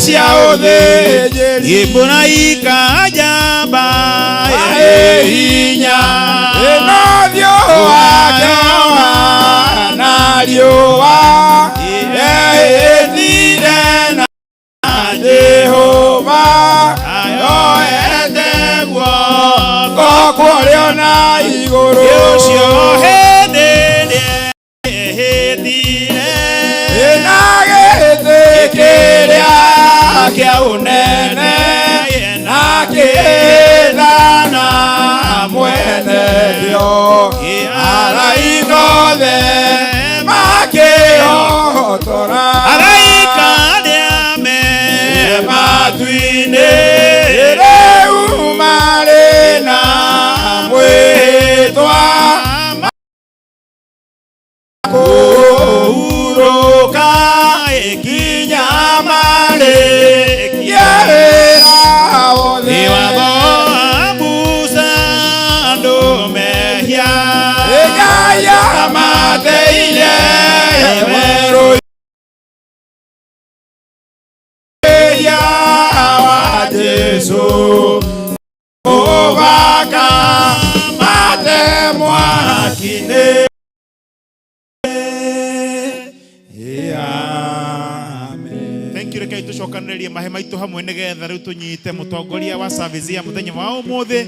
cia uthĩnjĩri Ibuna ikajamba hinya ĩnothio wake na riũa ĩthire na Jehova yoete guoko kũrĩo na igũrũ ũcio hĩndĩ hĩndire na gĩtĩ kĩrĩa kĩa ũnene na kĩthana mwene rĩo araika othe makĩhotora araika arĩa me matu-inĩ rĩu marĩ na mwĩhĩtwa kũhurũka nginya marĩkia wĩra wothe watho wa Musa ndũmehia Ngai amateire werũ-inĩ wa Jesũ ũbaka mate mwaki-inĩ. Thank you. Rekei tucokanĩrĩrie mahe maitũ hamwe nĩgetha rĩu tũnyite mũtongoria wa service ya mũthenya wa ũmũthĩ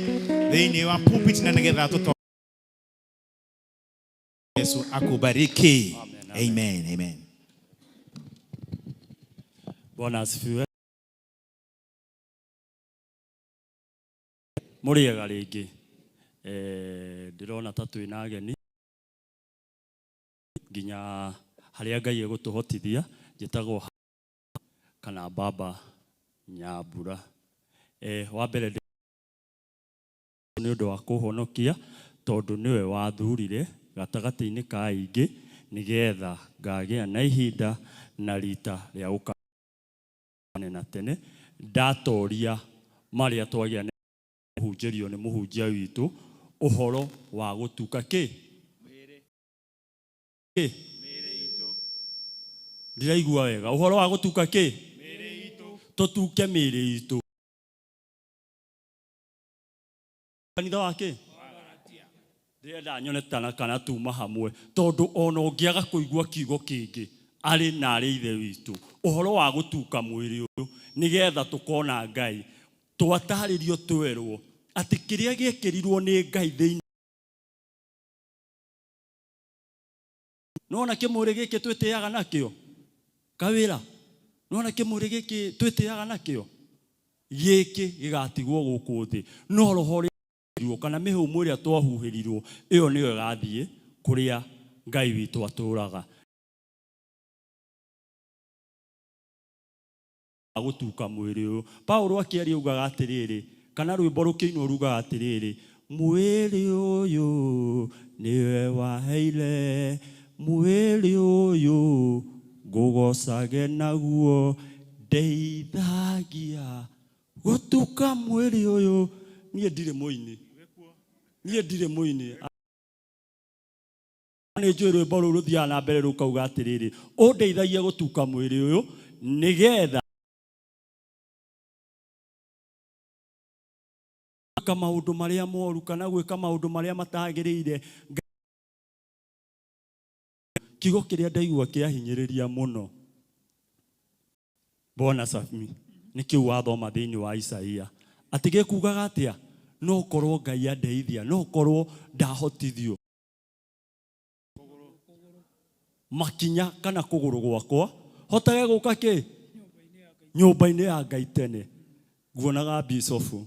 thĩinĩ wa pulpit na nĩgetha Yesu akubariki. Amen. Amen. Bwana asifiwe. Mũrĩega rĩngĩ. Ndĩrona ta twĩna ageni nginya harĩa Ngai egũtũhotithia njĩtagwo kana Baba Nyambura. Wa mbere nĩ ũndũ wa kũhonokia tondũ nĩwe wathurire gatagatĩ-inĩ ka aingĩ nĩgetha ngagĩa na ihinda na rita rĩa gũkana na tene ndatoria marĩa twagĩa na mũhunjĩrio nĩ mũhunjia witũ ũhoro wa gũtuka kĩ ndiraigua wega ũhoro wa gũtuka kĩ tũtuke mĩĩrĩ itũ kanitha wake ndĩrenda nyonetana kana tuma hamwe tondũ ona ũngĩaga kũigua kiugo kĩngĩ arĩ na arĩ ithe witũ ũhoro wa gũtuka mwĩrĩ ũyũ nĩgetha tũkona Ngai twatarĩrio twerwo atĩ kĩrĩa gĩekĩrirwo nĩ Ngai thĩinĩ nona kĩmwĩrĩ gĩkĩ twĩtĩaga nakĩo kawĩra nona kĩmwĩrĩ gĩkĩ twĩtĩaga nakĩo gĩkĩ gĩgatigwo gũkũ thĩ no roho rĩrwo kana mĩhũmũ ĩrĩa twahuhĩrirwo ĩyo nĩyo ĩgathiĩ kũrĩa Ngai witũ atũraga gũtuka mwĩrĩ ũyũ. Paulo akĩaria ugaga atĩrĩrĩ kana rwĩmbo rũkĩinwo rugaga atĩrĩrĩ mwĩrĩ ũyũ nĩwe waheire mwĩrĩ ũyũ ngũgocage naguo ndeithagia gũtuka mwĩrĩ ũyũ. Niĩ ndirĩ mũini nĩ njũĩ rwĩmbo rũu rũthiaga na mbere rũkauga atĩrĩrĩ ũndeithagia gũtuka mwĩrĩ ũyũ nĩgetha gwĩka maũndũ marĩa moru kana gwĩka maũndũ marĩa matagĩrĩire. Kiugo kĩrĩa ndaigua kĩahinyĩrĩria mũno Bwana Safmi nĩ kĩu wathoma thĩinĩ wa Isaia atĩ gĩkugaga atĩa no korwo Ngai andeithia no korwo ndahotithio makinya kana kũgũrũ gwakwa hotage gũka kĩ nyũmba-inĩ ya Ngai tene. Nguonaga bicobu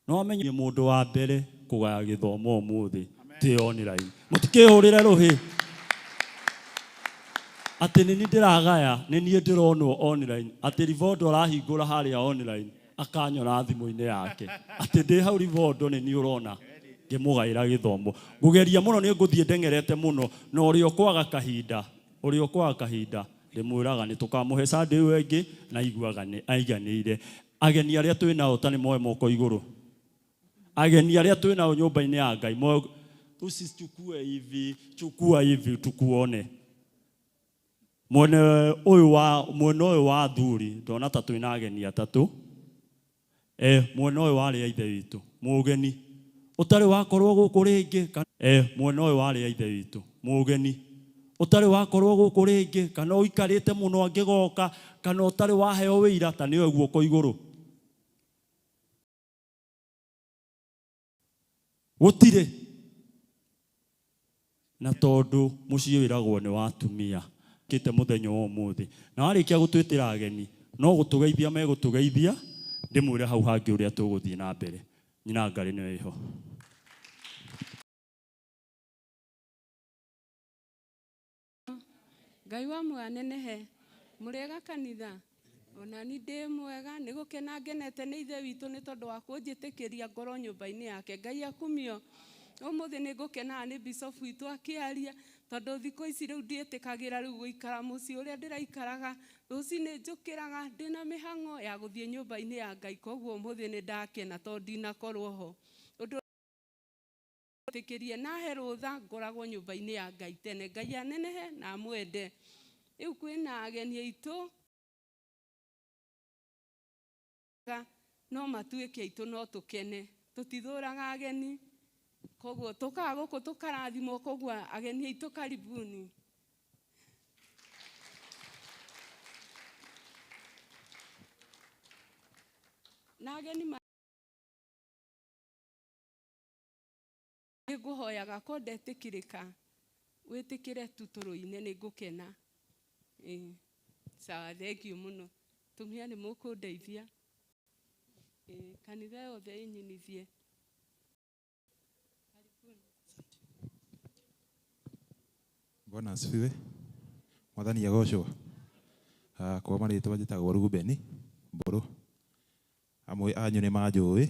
no amenye mũndũ wa mbere kũgaya gĩthomo ũmũthĩ tĩ online mũtikĩhũrĩre rũhĩ atĩ nĩ ndĩragaya nĩ niĩ ndĩronwo online atĩ Rivondo arahingũra harĩa online akanyona thimũ-inĩ yake atĩ ndĩ hau Rivondo nĩ niĩ ũrona ngĩmũgaĩra gĩthomo. Ngũgeria mũno nĩ ngũthiĩ ndengerete mũno na ũrĩa ũkwaga kahinda ndĩmwĩraga nĩ tũkamũhe Sunday ĩyo ĩngĩ na iguaga nĩ aiganĩire. Ageni arĩa twĩ nao ta nĩ moe moko igũrũ. Ageni arĩa twĩ nao nyũmba-inĩ ya Ngai tusichukue hivi chukua hivi tukuone. mwene uyu wa thuri ndona ta twina ageni atatu mwene uyu wari ya ithe witu mugeni utari wakorwo guku ringi mwene uyu wari ya ithe witu mugeni utari wakorwo guku ringi kana uikarite muno angigoka kana utari waheo wira ta niwe guoko iguru gutire na tondu mucii wiragwo ni watumia kite muthenya wa umuthi na warikia gutwitira ageni no gutugeithia megutugeithia ndimwire hau hangi uria tuguthii na mbere nyina ngari niwe iho Ngai wa mwanenehe murega kanitha ona ni ndi mwega ni gukena ngenete ni ithe witu ni tondu wa kunjitikiria ngoro nyumba-ini yake Ngai akumio umuthi ni ngukena ni bishop witu akiaria tondu thiko ici riu ndietikagira riu guikara muci uria ndiraikaraga ruci ni njukiraga ndina mihango ya guthie nyumba-ini ya Ngai koguo umuthi ni ndakena tondu ndinakorwo ho undu tikirie na herutha ngoragwo nyumba-ini ya Ngai tene Ngai anenehe na mwende riu kwina ageni aitu no matuike aitu no tukene tutithuraga ageni koguo tukaga guku tukarathimo koguo ageni aitu karibuni na ageni nguhoyaga ko ndetikirika witikire tuturu-ine ni ngukena sawa thank you muno tumia ni mukundeithia kanitha yothe inyinithie Bwana asifiwe. Mwathani agocwo. Kwa marĩtwa njĩtagwo Rubeni Mburu. Amwe anyu nĩ manjũĩ.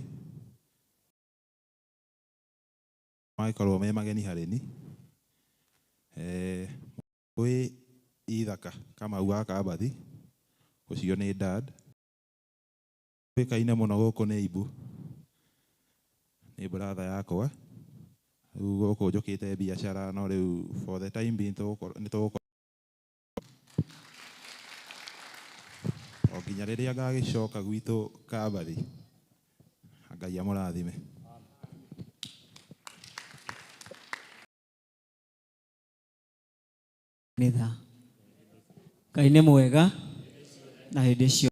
Magĩkorwo me mageni harĩ ni. Kwĩ Ithaka Kamau wa Kabathi. Ũcio nĩ dad. Kwĩkaine mũno gũkũ nĩ Ibu. Nĩ brother yakwa. Rĩu gũkũ njũkĩte biacara no rĩu for the time being nĩtũgũkorwo o nginya rĩrĩa ngagĩcoka gwitũ Kabathi. Ngai amũrathime. Nitha Ngai nĩ mwega na hĩndĩ cio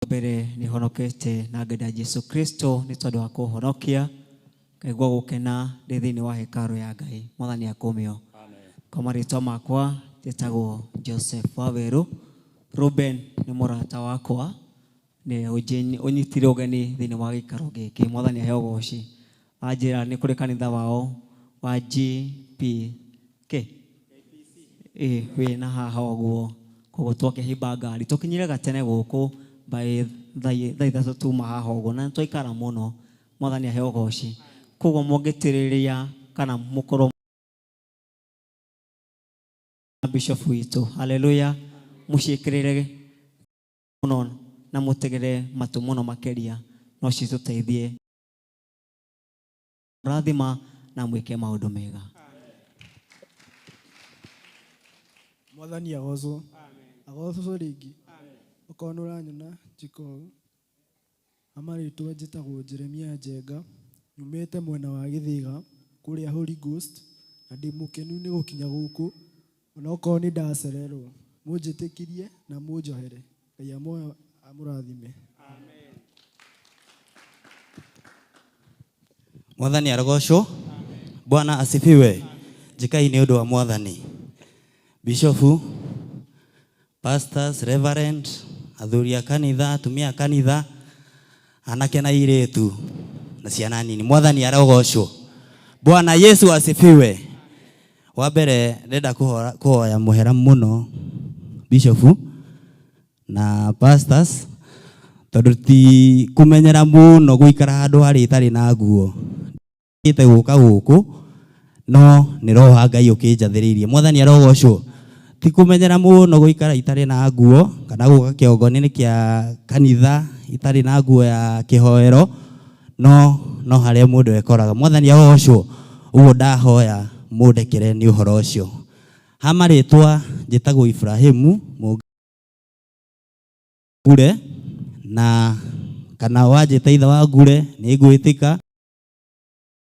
mbere nĩ honokete na ngenda Jesu Kristo nĩ tondũ wa kũhonokia ngaigua gũkena ndĩ thĩinĩ wa hekarũ ya Ngai Mwathani akũmĩo. Kwa marĩtwa makwa njĩtagwo Joseph Waweru. Ruben nĩ mũrata wakwa nĩ ũnyitire ũgeni thĩinĩ wa gĩikaro gĩkĩ Mwathani aheo ũgooci. Anjĩra nĩ kũrĩ kanitha wao wa GPK wĩna haha ũguo koguo twakĩhimba ngari tũkinyire gatene gũkũ by thaa ithatũ tuma haha ũguo na twaikara mũno Mwathani aheo ũgooci. Koguo mũngĩtĩrĩria kana mũkorwo bishop witũ haleluya mũciĩkĩrĩre mũno na mũtegere matũ mũno makĩria no citũteithie rathima na mwĩke maũndũ mega. Mwathani agocwo agocwo rĩngĩ okorwo nĩ ũranyona njĩka ũũ amarĩtwa njĩtagwo Jeremia Njenga nyumĩte mwena wa Gĩthĩga kũrĩa Holy Ghost na ndĩ mũkenu nĩ gũkinya gũkũ onokorwo nĩ ndacererwo mũnjĩtĩkirie na mũnjohere Ngai amũrathime. Mwathani arogocwo. Bwana asifiwe. Njikai nĩ ũndũ wa Mwathani. Bishofu, pastors, reverend, athuri a kanitha, atumia a kanitha, anake na airĩtu na ciana nini. Mwathani arogocwo. Bwana Yesu asifiwe. Wa mbere ndenda kuhoya mũhera mũno bishofu na pastors tondu ti kumenyera mũno guikara handu hari itari na nguo. Ite guka guku no nĩ roho Ngai ũkĩnjathĩrĩirie. Mwathani arogocwo. Ti kumenyera mũno guikara itari na nguo kana guka kĩongoni-inĩ kĩa kanitha itari na nguo ya kĩhoero no harĩa mũndũ ekoraga. Mwathani arogocwo. Ũguo ndahoya mũndekere nĩ ũhoro ũcio. hamaretwa njĩtagwo Ibrahimu Ngure, na kana wanjĩta ithe wa Ngure nĩ ngwĩtĩka,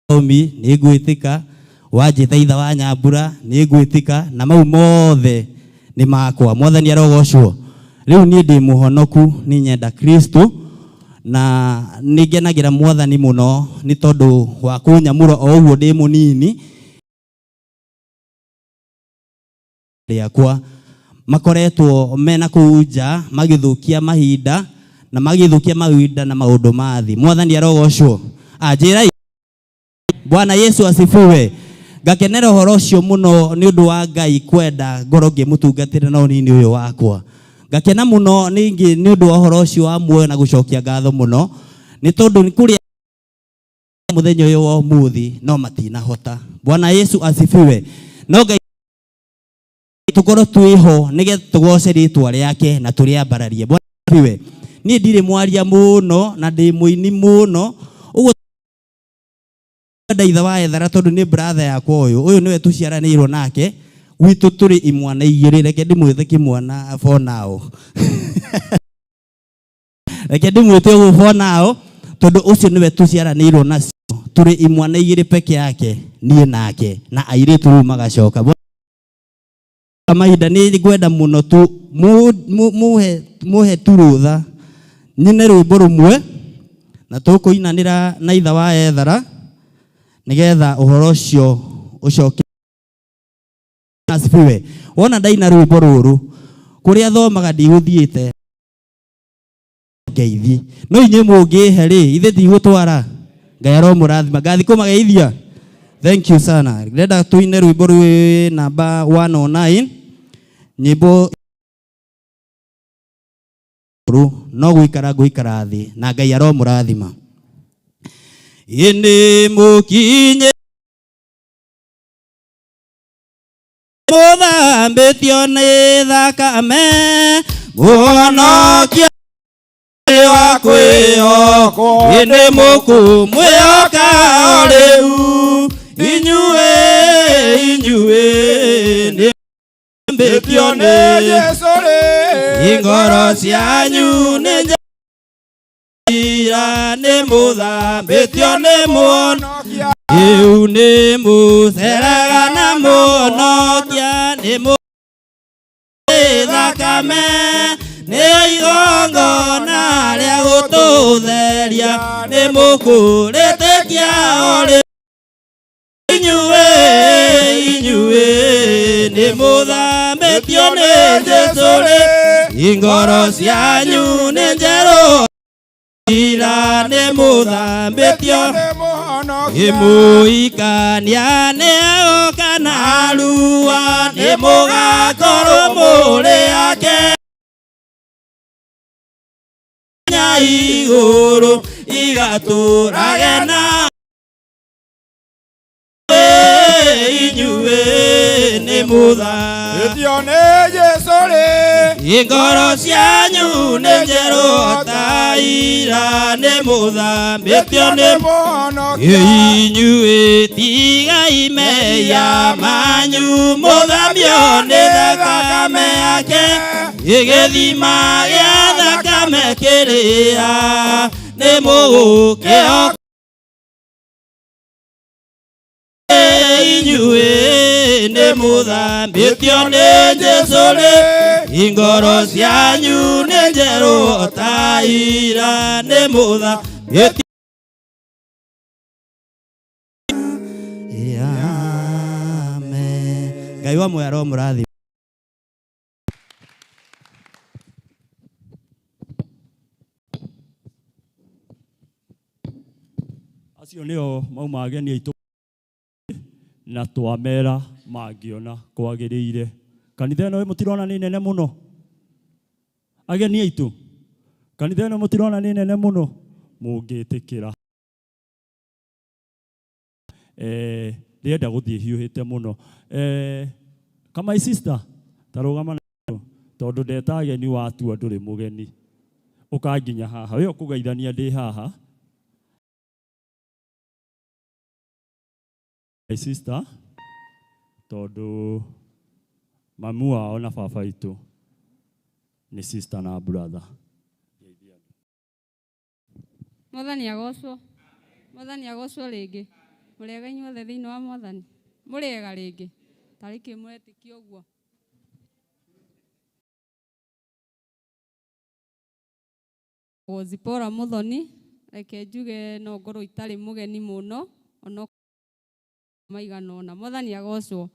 Omi nĩ ngwĩtĩka, wanjĩta ithe wa Nyambura nĩ ngwĩtĩka, na mau mothe nĩ makwa. Mwathani arogocwo. Rĩu niĩ ndĩ mũhonoku, nĩ nyenda Kristo, na nĩngenagĩra Mwathani mũno nĩ tondũ wa kũnyamũra o ũguo ndĩ mũnini rĩakwa makoretwo mena kũu nja magĩthũkia mahinda na maũndũ ma thĩ. Mwathani arogocwo. Anjĩra Bwana Yesu asifiwe. Ngakenera ũhoro ũcio mũno nĩ ũndũ wa Ngai kwenda ngoro ngĩmũtungatĩra na ũnini ũyũ wakwa. Ngakena mũno ningĩ nĩ ũndũ wa ũhoro ũcio wa muoyo na gũcokia ngatho mũno nĩ tondũ nĩ kũrĩa mũthenya ũyũ wa ũmũthĩ no matinahota. Bwana Yesu asifiwe. No Ngai tukorwo twĩho nĩgetha tũgoce rĩĩtwa rĩake na tũrĩambararie. Bwana asifiwe. Niĩ ndirĩ mwaria mũno na ndĩ mũini mũno, ũguo ithe wa Ethara tondũ nĩ brother yakwa ũyũ nĩwe tũciaranĩirwo nake, gwitũ tũrĩ imwana igĩrĩ. Reke ndĩmwĩte kĩmwana for now. Reke ndĩmwĩte ũguo for now tondũ ũcio nĩwe tũciaranĩirwo nacio, tũrĩ imwana igĩrĩ peke yake, niĩ nake, na airĩtu rĩu magacoka. Mahinda nĩ ngwenda mũno tu muhe tu rũtha nyine rwĩmbo rũmwe na tũkũinanĩra na ithe wa Ethara nĩgetha ũhoro ũcio ũcoke. Asifiwe. Wona ndaina rwĩmbo rũrũ kũrĩa thomaga ndigũthiĩte ngeithi, no inyuĩ mũngĩhe rĩ ithe ndigũtwara. Ngai aromũrathima. Ngathi kũmageithia. Thank you sana. Ndĩrenda tũine rwĩmbo rwĩ namba 109, nyĩmbo no gũikara ngũikara thĩ na Ngai aromũrathima. Ĩnĩ mũkinye mũthambĩtio nĩ thakame, mũhonokia wa kwĩhokwo. Ĩnĩ mũkũmwĩhoka o rĩu inyuĩ nĩ mbĩtio nĩ Jesũ rĩ, ngoro cianyu nĩ njĩra nĩ mũthambĩtio nĩ mũhonokia. Rĩu nĩ mũceraga na mũhonokia, nĩ thakame nĩyo igongona rĩa gũtũtheria, nĩ mũkũrĩtĩkia o rĩu inyuĩ nĩ mũthambĩtio nĩ Jesũ rĩ, ngoro cianyu nĩ njerũ ira nĩ mũthambĩtio mũikania nĩ agoka na rua, nĩ mũgakorwo mũrĩ ake igũrũ igatũrage na inyuĩ nĩ mũthambĩtio nĩ Jesũ rĩ, ngoro cianyu nĩ njerũ ta ira, nĩ mũthambĩtio nĩ mũhonokia. Inyuĩ tigai mehia manyu, mũthambio nĩ thakame yake, gĩthima gĩa thakame kĩrĩa nĩ mũgũkĩhoka. Inyuĩ nĩ mũthambĩtio nĩ Jesũ rĩ, ngoro cianyu nĩ njerũ ta ira, nĩ mũthambĩtio. Amen. Ngai wa muoyo aromũrathima. Acio nĩo mauma ageni aitũ na twamera mangĩona kwagĩrĩire. Kanitha ĩno mũtirona nĩ nene mũno? Ageni aitũ, kanitha ĩno mũtirona nĩ nene mũno? Mũngĩtĩkĩra ndĩrenda gũthiĩ hiũhĩte mũno. Kama my sister tarũgama na tondũ ndeta ageni watua ndũrĩ mũgeni ũkanginya haha, we ũkũgeithania ndĩ haha. My sister tondũ mamu wao na baba itu ni sister na brother. Mwathani agocwo. Mwathani agocwo rĩngĩ. Mũrĩega inyuothe thĩinĩ wa Mwathani. Mũrĩega rĩngĩ. Tarĩki mwetĩkia ũguo. Zipora Muthoni, reke njuge no ngorwo itarĩ mũgeni mũno, ono maigana ũna. Mwathani agocwo.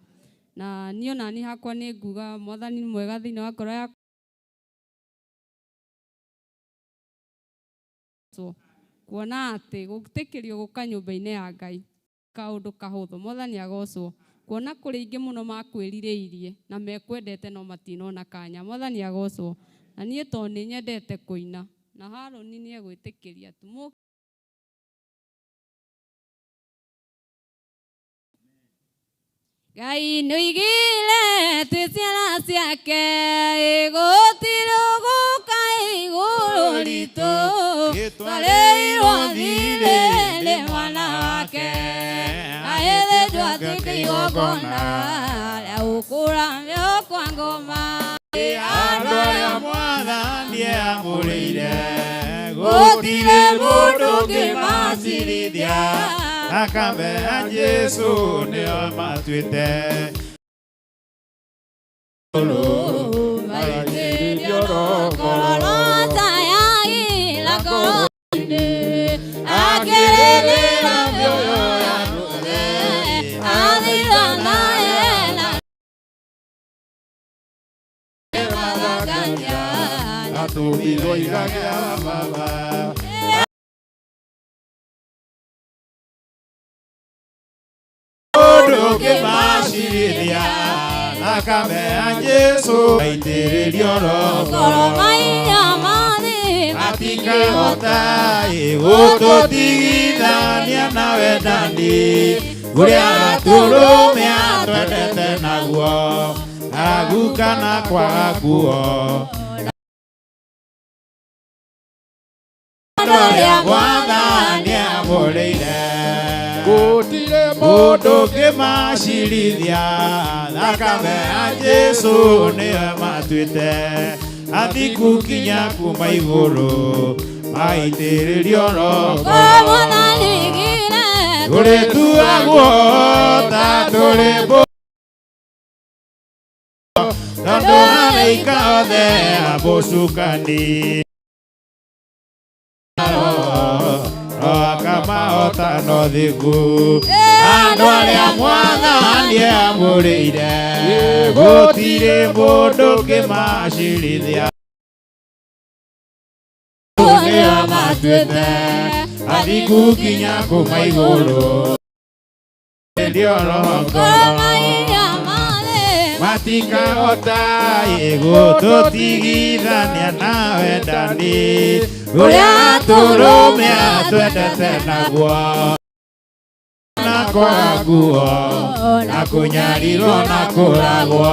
Na niĩ ona niĩ hakwa nĩ nguga Mwathani nĩ mwega thĩinĩ wa ngoro yakwa. Kuona atĩ gũtĩkĩrio gũka nyũmba-inĩ ya Ngai kaũndũ kahũthũ. Mwathani agocwo. Kuona kũrĩ ingĩ mũno makwĩrirĩirie na mekwendete no matinona kanya. Mwathani agocwo. Na niĩ to nĩ nyendete kũina na Haroni nĩ egwĩtĩkĩria tu. Ngai nĩ oigire twĩ ciana ciake gũtirĩ ũgũka igũrũ ritũ twarĩirwo thirĩ nĩ mwana wake na ĩthĩ twatuĩka igongona rĩa gũkũramio kwa ngoma. Andũ arĩa Mwathani amũrĩire gũtirĩ mũndũ ũngĩmacirithia, thakame ya Jesũ nĩyo matuĩte. Maitĩrio ngoro taya ila ngoro-inĩ akĩrĩrĩra mĩoyo ya rũthe athira naye na mathangania atũmirwo igagĩa baba. Ũngĩmacirithia, thakame ya Jesũ maitĩrĩrio ngoro mainya mathĩ matikahota gũtũtigithania na wendani ũrĩa atũrũmia twendete naguo aguka na kwaga kuo. Andũ arĩa Mwathani amũrĩire gũtirĩ mũndũ ũngĩmacirithia, thakame ya Jesũ nĩyo matuĩte athiku kinya kuma igũrũ maitĩrĩrio ngoro tũrĩtuagwo ta tũrĩ tondũ araika othe a mũcukani akamahota no thiku. Andũ arĩa Mwathani amũrĩire gũtirĩ mũndũ ũngĩmacirithia, nĩyo matuĩte athiku kinya kuma igũrũ matikahota gũtũtigithania na wendani ũrĩa atũrũmia twendete naguo na kwaga nguo na kũnyarirwo na kũragwo.